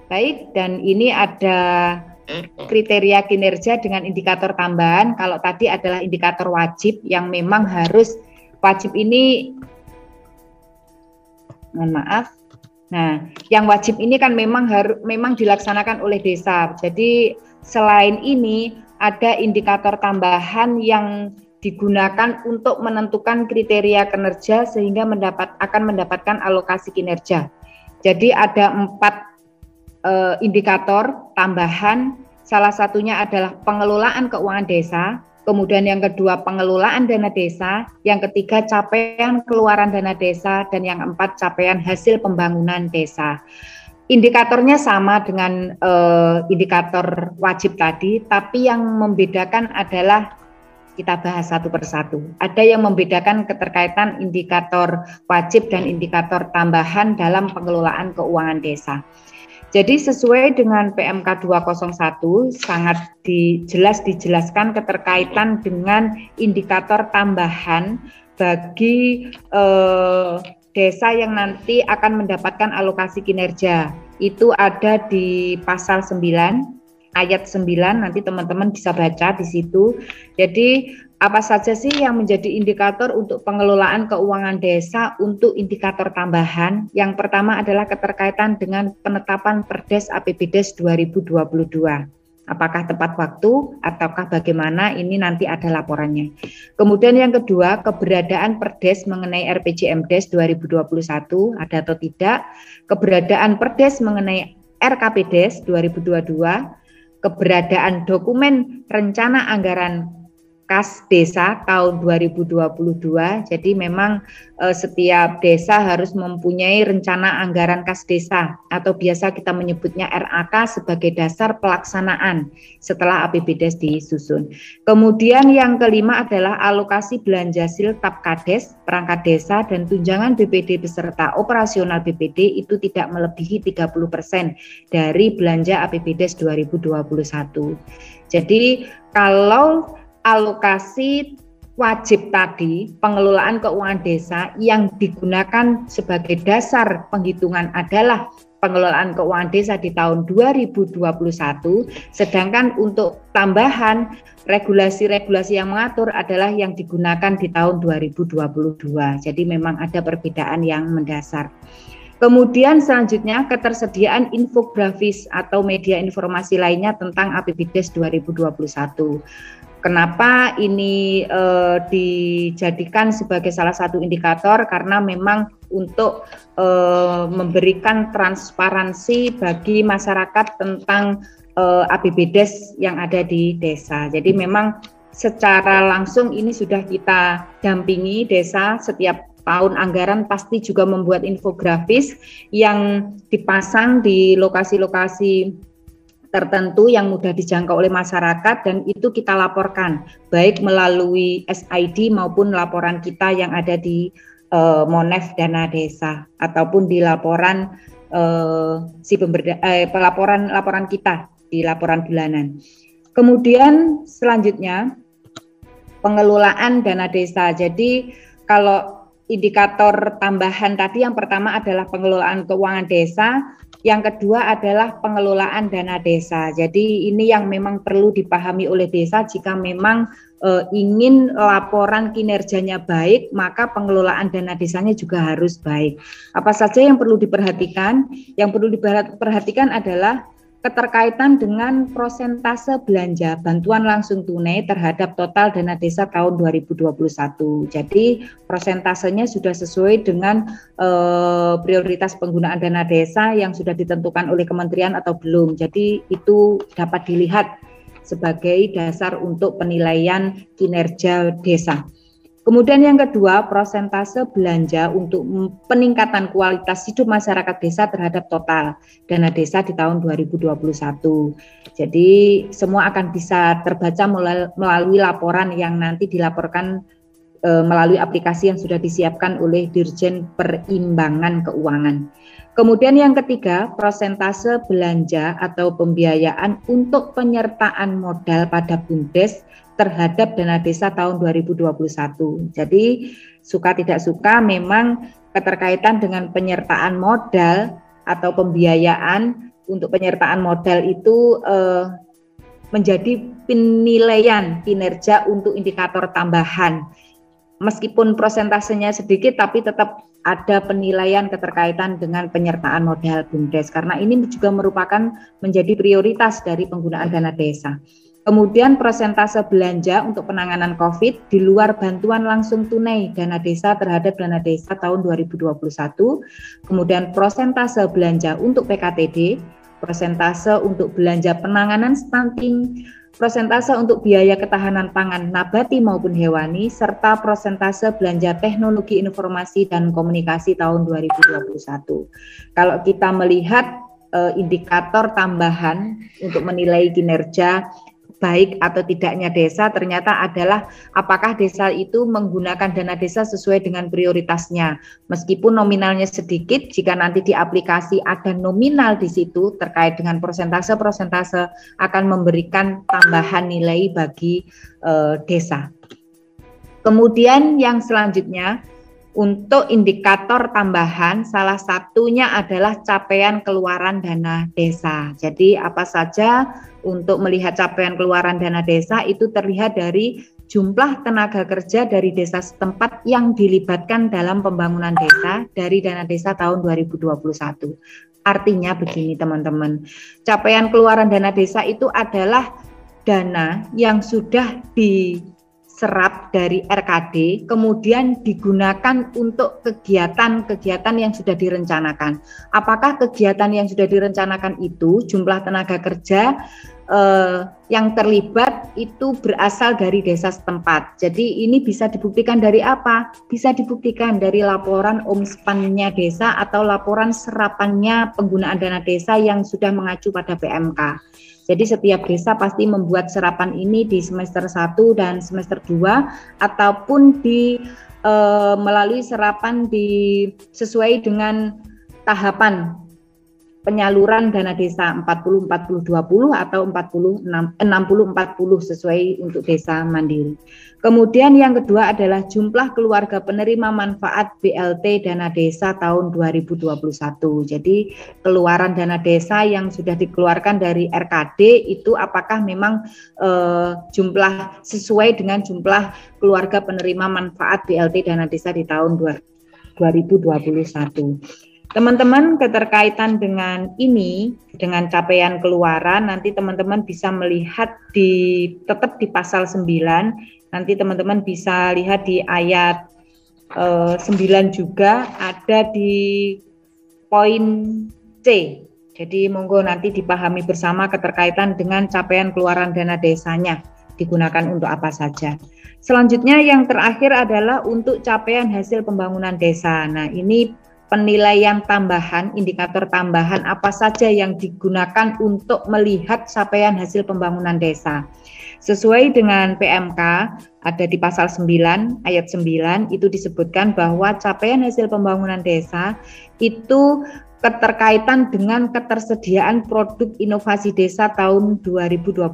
Baik, dan ini ada kriteria kinerja dengan indikator tambahan. Kalau tadi adalah indikator wajib yang memang harus wajib ini, mohon maaf. Nah, yang wajib ini kan memang dilaksanakan oleh desa. Jadi selain ini ada indikator tambahan yang digunakan untuk menentukan kriteria kinerja sehingga akan mendapatkan alokasi kinerja. Jadi ada 4 indikator tambahan, salah satunya adalah pengelolaan keuangan desa, kemudian yang kedua pengelolaan dana desa, yang ketiga capaian keluaran dana desa, dan yang keempat capaian hasil pembangunan desa. Indikatornya sama dengan indikator wajib tadi, tapi yang membedakan adalah kita bahas satu persatu. Ada yang membedakan keterkaitan indikator wajib dan indikator tambahan dalam pengelolaan keuangan desa. Jadi sesuai dengan PMK 201 sangat jelas dijelaskan keterkaitan dengan indikator tambahan bagi desa yang nanti akan mendapatkan alokasi kinerja. Itu ada di pasal 9 ayat 9, nanti teman-teman bisa baca di situ. Jadi apa saja sih yang menjadi indikator untuk pengelolaan keuangan desa untuk indikator tambahan? Yang pertama adalah keterkaitan dengan penetapan Perdes APBDes 2022. Apakah tepat waktu ataukah bagaimana, ini nanti ada laporannya. Kemudian yang kedua, keberadaan Perdes mengenai RPJMDes 2021 ada atau tidak, keberadaan Perdes mengenai RKPDes 2022, keberadaan dokumen rencana anggaran kas desa tahun 2022. Jadi memang setiap desa harus mempunyai rencana anggaran kas desa atau biasa kita menyebutnya RAK sebagai dasar pelaksanaan setelah APBDes disusun. Kemudian yang kelima adalah alokasi belanja siltap kades, perangkat desa dan tunjangan BPD beserta operasional BPD itu tidak melebihi 30% dari belanja APBDes 2021. Jadi kalau alokasi wajib tadi, pengelolaan keuangan desa yang digunakan sebagai dasar penghitungan adalah pengelolaan keuangan desa di tahun 2021, sedangkan untuk tambahan regulasi-regulasi yang mengatur adalah yang digunakan di tahun 2022. Jadi memang ada perbedaan yang mendasar. Kemudian selanjutnya ketersediaan infografis atau media informasi lainnya tentang APBDes 2021. Kenapa ini dijadikan sebagai salah satu indikator? Karena memang untuk memberikan transparansi bagi masyarakat tentang APBDes yang ada di desa. Jadi memang secara langsung ini sudah kita dampingi desa setiap tahun anggaran pasti juga membuat infografis yang dipasang di lokasi-lokasi tertentu yang mudah dijangkau oleh masyarakat dan itu kita laporkan baik melalui SID maupun laporan kita yang ada di Monef Dana Desa ataupun di laporan laporan kita di laporan bulanan. Kemudian selanjutnya pengelolaan dana desa. Jadi kalau indikator tambahan tadi yang pertama adalah pengelolaan keuangan desa, yang kedua adalah pengelolaan dana desa. Jadi ini yang memang perlu dipahami oleh desa jika memang ingin laporan kinerjanya baik, maka pengelolaan dana desanya juga harus baik. Apa saja yang perlu diperhatikan? Yang perlu diperhatikan adalah keterkaitan dengan prosentase belanja bantuan langsung tunai terhadap total dana desa tahun 2021. Jadi prosentasenya sudah sesuai dengan prioritas penggunaan dana desa yang sudah ditentukan oleh kementerian atau belum. Jadi itu dapat dilihat sebagai dasar untuk penilaian kinerja desa. Kemudian yang kedua, prosentase belanja untuk peningkatan kualitas hidup masyarakat desa terhadap total dana desa di tahun 2021. Jadi semua akan bisa terbaca melalui laporan yang nanti dilaporkan melalui aplikasi yang sudah disiapkan oleh Dirjen Perimbangan Keuangan. Kemudian yang ketiga, prosentase belanja atau pembiayaan untuk penyertaan modal pada BUMDes terhadap dana desa tahun 2021. Jadi suka tidak suka memang keterkaitan dengan penyertaan modal atau pembiayaan untuk penyertaan modal itu menjadi penilaian kinerja untuk indikator tambahan. Meskipun prosentasenya sedikit, tapi tetap ada penilaian keterkaitan dengan penyertaan modal BUMDes, karena ini juga merupakan menjadi prioritas dari penggunaan dana desa. Kemudian persentase belanja untuk penanganan COVID di luar bantuan langsung tunai dana desa terhadap dana desa tahun 2021. Kemudian persentase belanja untuk PKTD, persentase untuk belanja penanganan stunting, persentase untuk biaya ketahanan pangan nabati maupun hewani, serta persentase belanja teknologi informasi dan komunikasi tahun 2021. Kalau kita melihat indikator tambahan untuk menilai kinerja baik atau tidaknya desa, ternyata adalah apakah desa itu menggunakan dana desa sesuai dengan prioritasnya. Meskipun nominalnya sedikit, jika nanti di aplikasi ada nominal di situ terkait dengan persentase-persentase akan memberikan tambahan nilai bagi desa. Kemudian yang selanjutnya, untuk indikator tambahan, salah satunya adalah capaian keluaran dana desa. Jadi apa saja untuk melihat capaian keluaran dana desa itu terlihat dari jumlah tenaga kerja dari desa setempat yang dilibatkan dalam pembangunan desa dari dana desa tahun 2021. Artinya begini teman-teman, capaian keluaran dana desa itu adalah dana yang sudah diserap dari RKD, kemudian digunakan untuk kegiatan-kegiatan yang sudah direncanakan. Apakah kegiatan yang sudah direncanakan itu jumlah tenaga kerja yang terlibat itu berasal dari desa setempat. Jadi ini bisa dibuktikan dari apa? Bisa dibuktikan dari laporan omspannya desa atau laporan serapannya penggunaan dana desa yang sudah mengacu pada PMK. Jadi setiap desa pasti membuat serapan ini di semester 1 dan semester 2 ataupun melalui serapan sesuai dengan tahapan penyaluran dana desa 40-40-20 atau 60-40 sesuai untuk desa mandiri. Kemudian yang kedua adalah jumlah keluarga penerima manfaat BLT dana desa tahun 2021. Jadi keluaran dana desa yang sudah dikeluarkan dari RKD itu apakah memang jumlah sesuai dengan jumlah keluarga penerima manfaat BLT dana desa di tahun 2021. Teman-teman, keterkaitan dengan ini, dengan capaian keluaran, nanti teman-teman bisa melihat tetap di pasal 9, nanti teman-teman bisa lihat di ayat 9 juga, ada di poin C. Jadi monggo nanti dipahami bersama keterkaitan dengan capaian keluaran dana desanya, digunakan untuk apa saja. Selanjutnya yang terakhir adalah untuk capaian hasil pembangunan desa. Nah ini penilaian tambahan, indikator tambahan apa saja yang digunakan untuk melihat capaian hasil pembangunan desa. Sesuai dengan PMK, ada di pasal 9, ayat 9, itu disebutkan bahwa capaian hasil pembangunan desa itu keterkaitan dengan ketersediaan produk inovasi desa tahun 2021.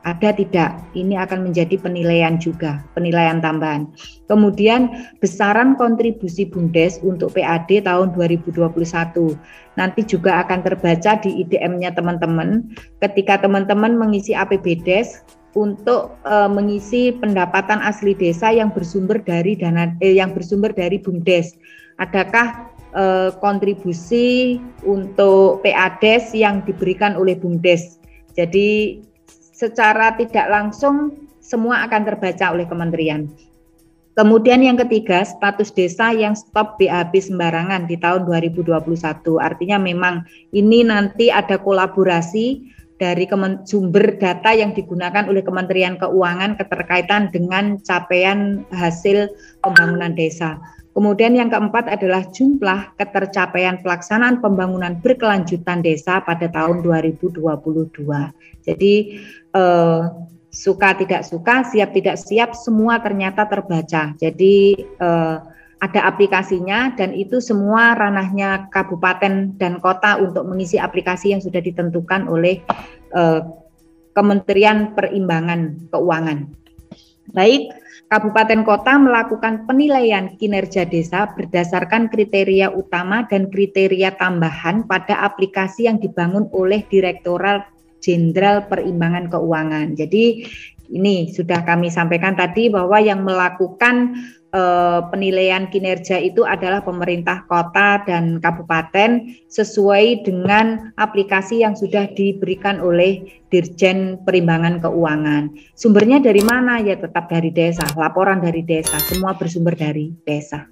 Ada tidak? Ini akan menjadi penilaian juga, penilaian tambahan. Kemudian besaran kontribusi BUMDes untuk PAD tahun 2021. Nanti juga akan terbaca di IDM-nya teman-teman ketika teman-teman mengisi APBDes untuk mengisi pendapatan asli desa yang bersumber dari dari BUMDes. Adakah kontribusi untuk PADes yang diberikan oleh BUMDes? Jadi secara tidak langsung semua akan terbaca oleh kementerian. Kemudian yang ketiga, status desa yang stop BAB sembarangan di tahun 2021. Artinya memang ini nanti ada kolaborasi dari sumber data yang digunakan oleh Kementerian Keuangan keterkaitan dengan capaian hasil pembangunan desa. Kemudian yang keempat adalah jumlah ketercapaian pelaksanaan pembangunan berkelanjutan desa pada tahun 2022. Jadi suka tidak suka, siap tidak siap, semua ternyata terbaca. Jadi ada aplikasinya dan itu semua ranahnya kabupaten dan kota untuk mengisi aplikasi yang sudah ditentukan oleh Kementerian Perimbangan Keuangan. Baik, kabupaten kota melakukan penilaian kinerja desa berdasarkan kriteria utama dan kriteria tambahan pada aplikasi yang dibangun oleh Direktorat Jenderal Perimbangan Keuangan. Jadi ini sudah kami sampaikan tadi bahwa yang melakukan penilaian kinerja itu adalah pemerintah kota dan kabupaten sesuai dengan aplikasi yang sudah diberikan oleh Dirjen Perimbangan Keuangan. Sumbernya dari mana? Ya tetap dari desa, laporan dari desa, semua bersumber dari desa.